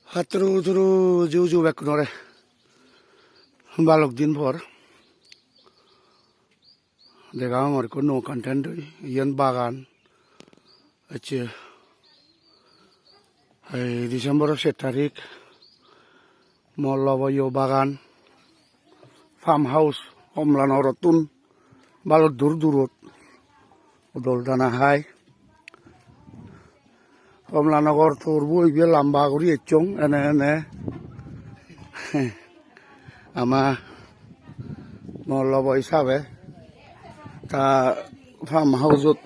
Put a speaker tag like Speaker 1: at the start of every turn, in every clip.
Speaker 1: হাতরু ধরু জিউ জিউ ব্যাক নরে balok din por দেখা আমার কোনো কন্টেন্ট ইয়ান বাগান আছে এই ডিসেম্বর 7 তারিখ মল্লবয় বাগান ফার্ম হাউস কমলানরতুন ভালো দূর দূরত দলদানা হাই কমলানগর তোরবো ইবে লম্বা করি এচং এনে এনে আমা মল্লবয় হিসাবে তা ফার্ম হাউসত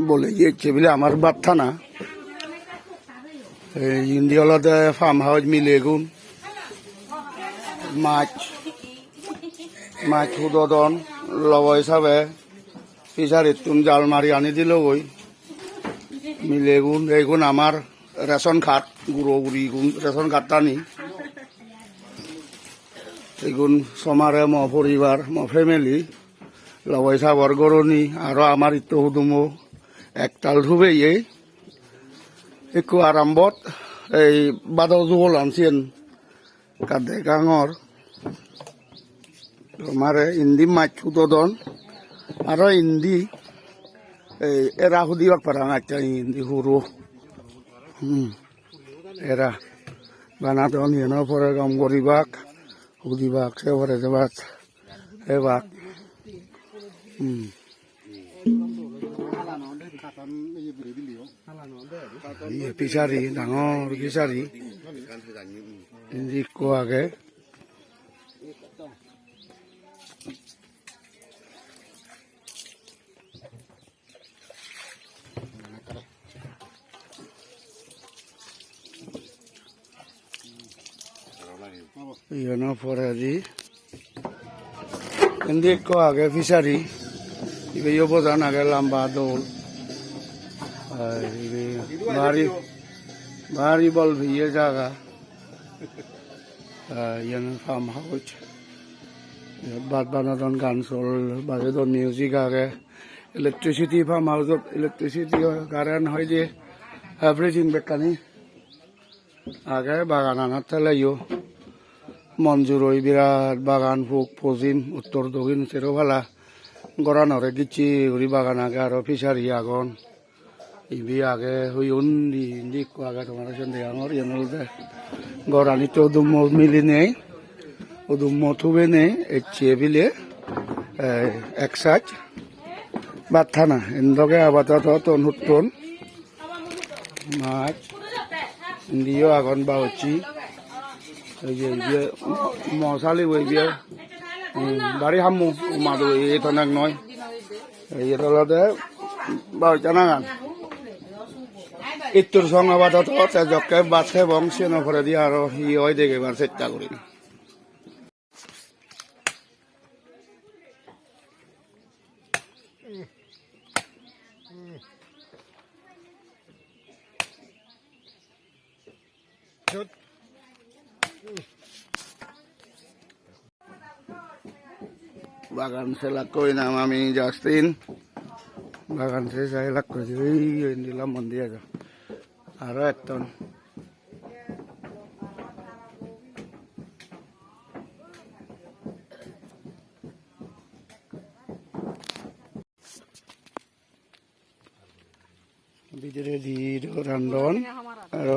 Speaker 1: বলে গিয়েছে বলে আমার বার্তা না এই ইন্ডিয়ালতে ফার্ম হাউস মিলে গুণ মাছ মাছ উদন লব হিসাবে ফিশারিত তুন জাল মারি আনি দিল ওই মিলে গুণ এইগুণ আমার রেশন কার্ড গুঁড়ো গুড়ি গুণ রেশন কার্ডটা নি এইগুণ সমারে ম পরিবার ম ফ্যামিলি লবাই সাবর গরনি আরো আমার ইতো হুদুমো একতাল ধুবে একটু আরম্ভত এই বাদল জুগল আনছেন কাদে গাঙর তোমারে ইন্দি মাছ উদন আরো ইন্দি এই এরা হুদিবাক পারা আচ্ছা ইন্দি হুরু এরা বানাতন হেন পরে কাম করিবাক হুদিবাক সে পরে যাবাক এবাক ফিচারি ডাঙৰ ফিচারি ইন্দিকো আগে ইয়নো পরে দি ইন্দিকো আগে ফিচারি ইবে অবদান আগে লম্বা দৌল ভারী ভারী বল ভিয়ে জায়গা ইয়ান ফার্ম হাউস বাদ বানাতন গান চল বাজেতন মিউজিক আগে ইলেকট্রিসিটি ফার্ম হাউসত ইলেকট্রিসিটি কারেন্ট হয় যে এভরিথিং বেকানি আগে বাগান আনার থেলাইও মঞ্জুর ওই বিরাট বাগান ফুক পশ্চিম উত্তর দক্ষিণ সেরোফালা গড়ানরে গিচ্ছি ঘুরি বাগান আগে আরো ফিশারি আগন ইবি আগে হুই উন্দি ইন্দিকো আগে তোমার সন্ধে আমার ইয়ানলতে গড়ানি তো উদুম মিলি নেই উদুম থুবে নেই এচ্ছে বিলে একসাজ বাথানা ইন্দকে আপাতত তনুত্তন মাছ ইন্দিও আগন বা হচ্ছি এই যে মশালি ওই বিয়ে বাড়ি হামু মাদু এই থানাক নয় এই এটালতে বাড়িটা নাগান ইত্তর সঙ্গে আপাতত তেজকে বাছে বংশে নভরে দিয়ে আরো হি হয় দেখে এবার চেষ্টা করি বাগান সে লাগ করি নাম আমি জাস্তিন বাগান সে যাই লাগ করেছি দিলাম মন্দির আছে আরো একটন ভিতরে দিয়ে রান্ধন আর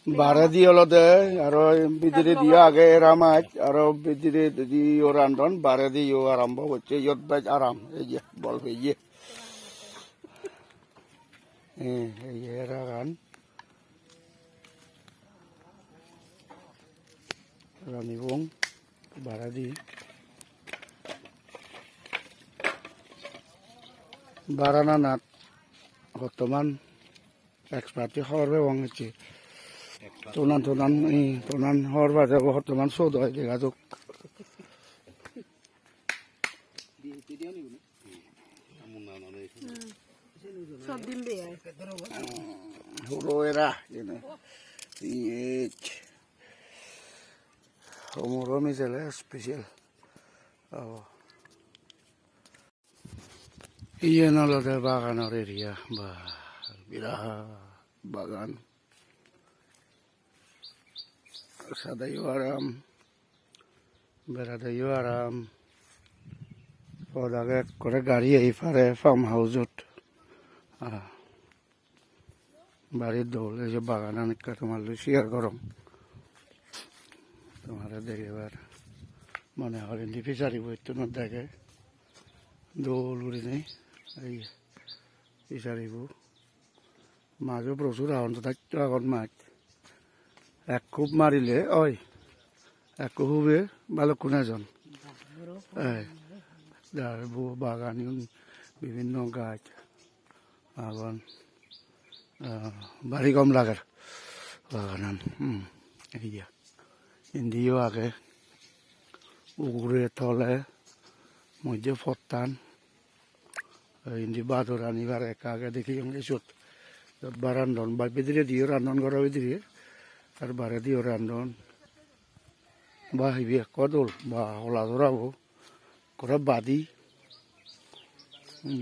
Speaker 1: বারে দিয়ে হলতে আরো ভিতরে দিয়ে আগে এরা মাছ আরো ভিতরে দিয়ে রান্ধন বারে দিয়ে আরম্ভ হচ্ছে ইয়ত বাইজ আরাম এই যে বল এই যে এই এরা গান রানিবং বারা দি বারানা নাট বর্তমান এক্সপার্টি হওয়ার ব্যবহার হচ্ছে তোনান হওয়ার বাজে বর্তমান শোধ হয় যোগাযোগ হুড়ো এরা হোমরো মিশালে স্পেশাল ইয়ে নলতে বাগানের এরিয়া বা বিরাট বাগান সাদাইও আরাম বেড়াদাইও আরাম পদাগে করে গাড়ি এই পারে ফার্ম হাউসত বাড়ির দৌল এই যে বাগান অনেকটা তোমার শেয়ার করম তোমার দেখেবার মনে হয় হিন্দি ফিসারি বইতো না দেখে দৌল উড়ি নেই এই ফিসারিব মাছও প্রচুর আহন তো থাকতো এখন মাছ এক খুব মারিলে ওই এক খুবে ভালো কোনজন বাগান বিভিন্ন গাছ আগুন বাড়ি কম লাগার বাগান ইন্দিও আগে উগুরে তলে মধ্যে ফতান ইন্দি বাদর আনিবার একা আগে দেখি এসত বা রান্ধন বা ভিতরে দিও রান্ধন করার ভিতরে আর বারে দিও রান্ধন বা হিবি কদল বা হলা ধরাবো করা বাদি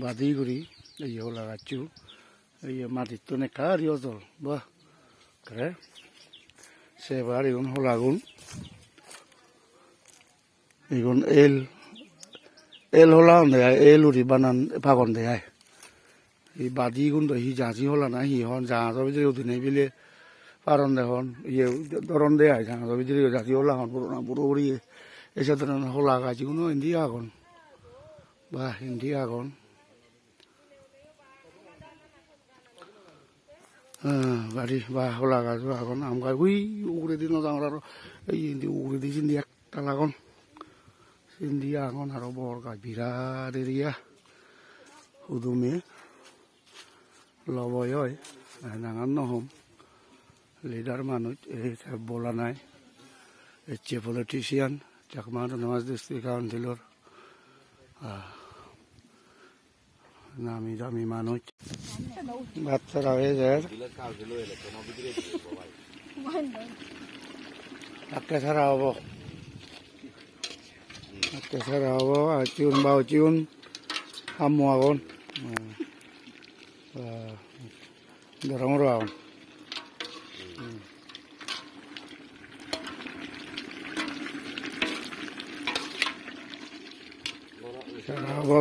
Speaker 1: বাদি করি এই হলা গাছু এই মাটির তো নেকা আর জল বাহ করে সেবার এগুন হলাগুন এগুন এল হলা দেয় এল উড়ি বানান পাগন দেয় এই বাদি গুণ তো হি জাঁচি হলা না হি হন জাহাজের ভিতরে উঠি নেই বিলে পারন দেখুন ইয়ে ধরন দেয় জাহাজের ভিতরে জাতি হলা হন পুরোনা পুরোপুরি এসে ধরেন হলা গাছ কোনো হিন্দি আগুন বা হিন্দি আগুন বাড়ি বা হলা গাছ আগুন আম গাছ উই উগড়ে দিন আমার এই হিন্দি উগড়ে দিয়ে চিন্দি একটা লাগুন চিন্দি আগুন আরো বড় গাছ বিরাট এরিয়া হুদুমে লবয় হয় নাঙান নহম লিডার মানুষ এই বলা নাই এর politician Chakma Nawaz district councillor নামি দামি মানুষ বাচ্চারা হয়ে যায় আটকে ছাড়া হবো আটকে ছাড়া হবো আর চিউন বা চিউন হামু আগুন গরমর আগুন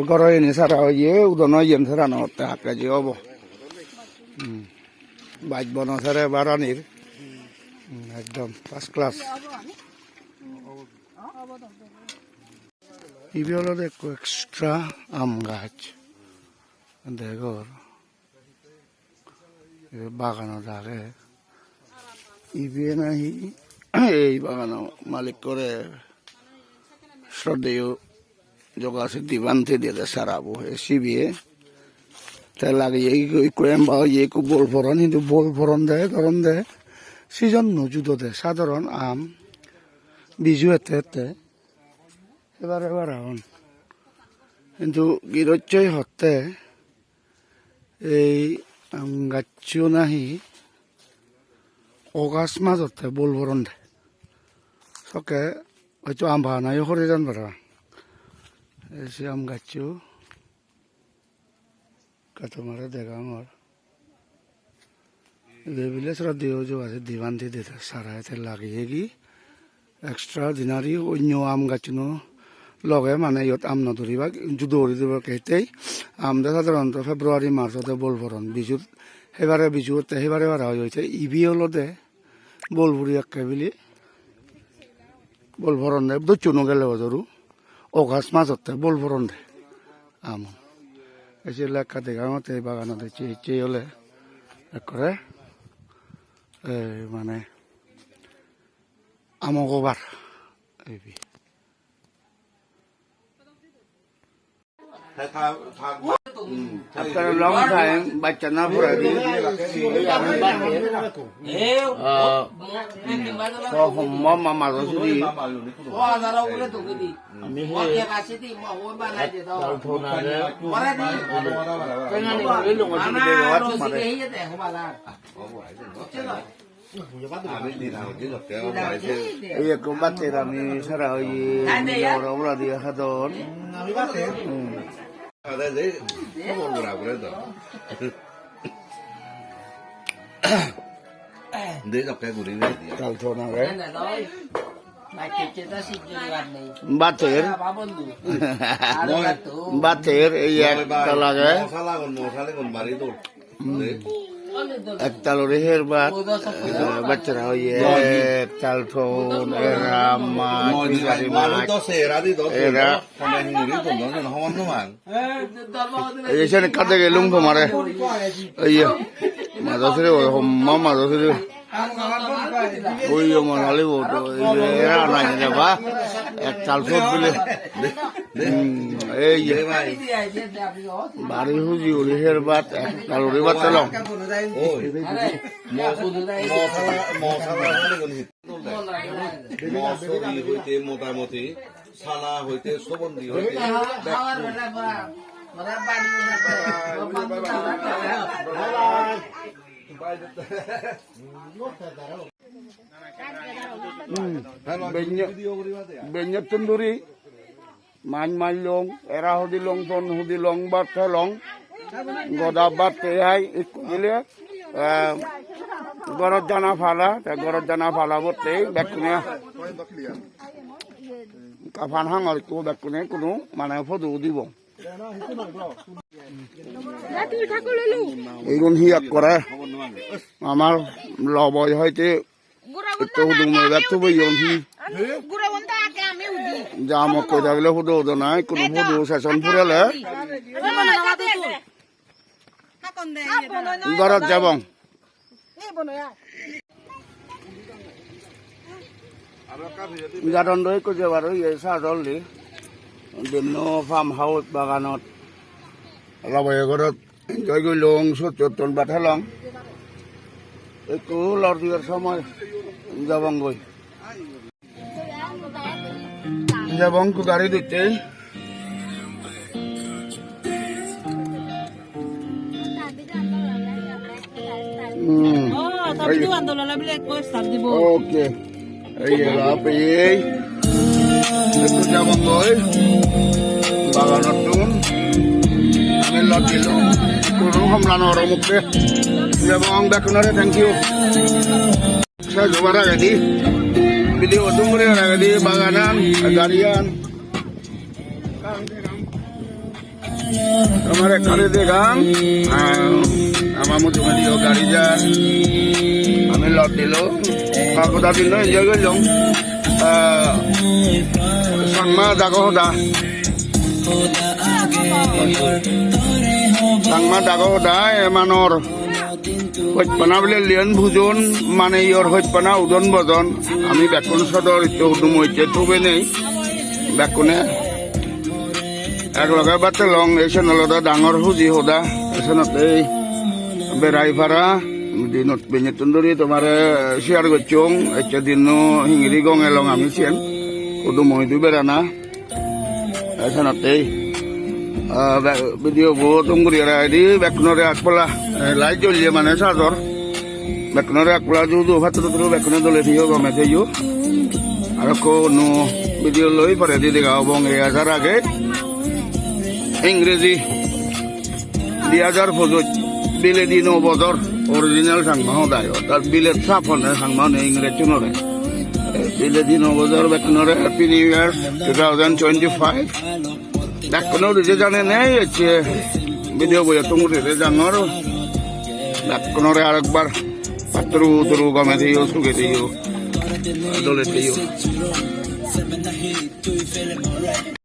Speaker 1: গরম এনে সারা ইয়ে উদন ইয়েন সারা নহতে হাতে যে হব বাইক বন সারে বারানির একদম ফার্স্ট ক্লাস ইবি হলো দেখো এক্সট্রা আম গাছ দেখর বাগানো থাকে ইবি নাহি এই বাগানো মালিক করে শ্রদ্ধেয় যোগা से दीवान थे दे सारा वो ऐसी भी है ते लगे यही कोई क्रेम बाव ये को बोल फरन কিন্তু बोल फरन दे करन दे সিজন নজুদ দে সাধারণ আম বিজু এতে এবার আম কিন্তু গিরচ্ছই হতে এই আম গাছও নাহি অগাস মাঝতে बोल फरन দে সকে হয়তো আম বানায় করে জান পারা এসে আম গাছও কত মারা দেখা আমার এগুলো শ্রদ্ধেয় যে আছে দিবান্তি দিতে সারা এতে লাগিয়ে কি এক্সট্রা দিনারি অন্য আম গাছনো লগে মানে ইয়ত আম নধরিবা দৌড়ি দিব কেতেই আমদা সাধারণত ফেব্রুয়ারি মার্চতে বল ভরন বিজুত সেবারে বিজুতে সেবারে বারা হয়েছে ইবি হলতে বলবুরি একে বুলি বল ভরন দেয় দৈচুনো গেলে ধরু অগাছ মাঝতে বল ভরন দে আম এসে লেখা দেখা মতে বাগানত চেয়ে হলে করে মানে আমগোবার AB After a long time, Bachana Puradi, so Mama Marosuri, iya kumbatir kami sarai orang-orang dia hadon. Ada deh, kamu berapa itu?
Speaker 2: Để dọc cái của đi này thì
Speaker 1: Tal thon age.
Speaker 3: Này rồi. Mày kịp chưa ta xịt cho bạn này.
Speaker 1: Batir.
Speaker 3: Ba bốn đủ. Ada satu.
Speaker 1: Batir iyak talage.
Speaker 2: mau salah kon bari tuh. Đấy.
Speaker 1: Ektalori herbat. Bachra hoye tal thon erama
Speaker 2: Mọi người
Speaker 1: bigari
Speaker 2: mà
Speaker 1: ma.
Speaker 2: nó xề ra đi đó.
Speaker 1: Era.
Speaker 2: Còn đây người đi tuần đó nó không ăn đâu mà.
Speaker 1: Ese kade ge lung phomare. Iya. Madosire homma madosire. Oyo manali bodo. Era nanya ba. Ek tal thon bile. Ei
Speaker 2: Đấy vậy.
Speaker 1: bari huji uri herbat ektalori batalong.
Speaker 2: Ôi. Mò সালা হলে কোন হিত মো sorry হইতে মোটামুটি সালা হইতে সবন্দি হইতে
Speaker 1: Banyak tunduri, man long, era hudi long ton hudi long bat long, goda bat tehai ikut gile, gorot jana phala bote bekune, kapan hangal itu bekune kuno mana foto dibo. Igun hiak kore, amar loboy hoite. Itu hudung mereka tu bayon hi. Jam aku dah bela hudu tu naik, kuno hudu seson pura le. Garat jabang. Garan doi ko jabaru ye sadol li. Dino farm house baganot. Labai garat joy gulung sututun bathalong. Itu lor dia sama jabang boy. Jabang ku gari dite.
Speaker 4: Tapi tu andolan la bile ko sab dibo.
Speaker 1: Okay. Iya lah pe. Itu jabang boy. Baganot dun. Ambil lot dilo. Kurung hamlan orang mukhe. Jabang bakunare thank you. Saya jumara jadi video tumure jadi baganan garian. Kamare kare degang. Amamu cuma video garian. Ame lot dilo. Aku tadi no jaga jong. Sangma dago da. Sangma dago da emanor. Hoj pana bile lian bhujon mane yor hoj pana udon bodon ami bekun sodor itu hudum hoite tube nei bekune ek loge batalong eson loda dangor huji hoda esonot ei berai para dinot benyet tunduri tomare share gochong eche dinu hingiri gong elong ami sien hudum hoitu berana esonot ei video bo tungguri di beknore akpala lai jolje mane sador beknore akpala judu fatru tru bekne dole thiyo gome theyo arko no video loi pare di dega bong e azar age ইংরেজি 2000 ফজত বিলে দিনো বদর original সাংমাও দায় তার বিলে সাফনে সাংমাও নে ইংরেজি নরে বিলে দিনো বদর beknore happy new year 2025 Dakno dia jane nei eche video boya tunggu dia jangor dakno re arakbar patru game thiyo suge thiyo dole thiyo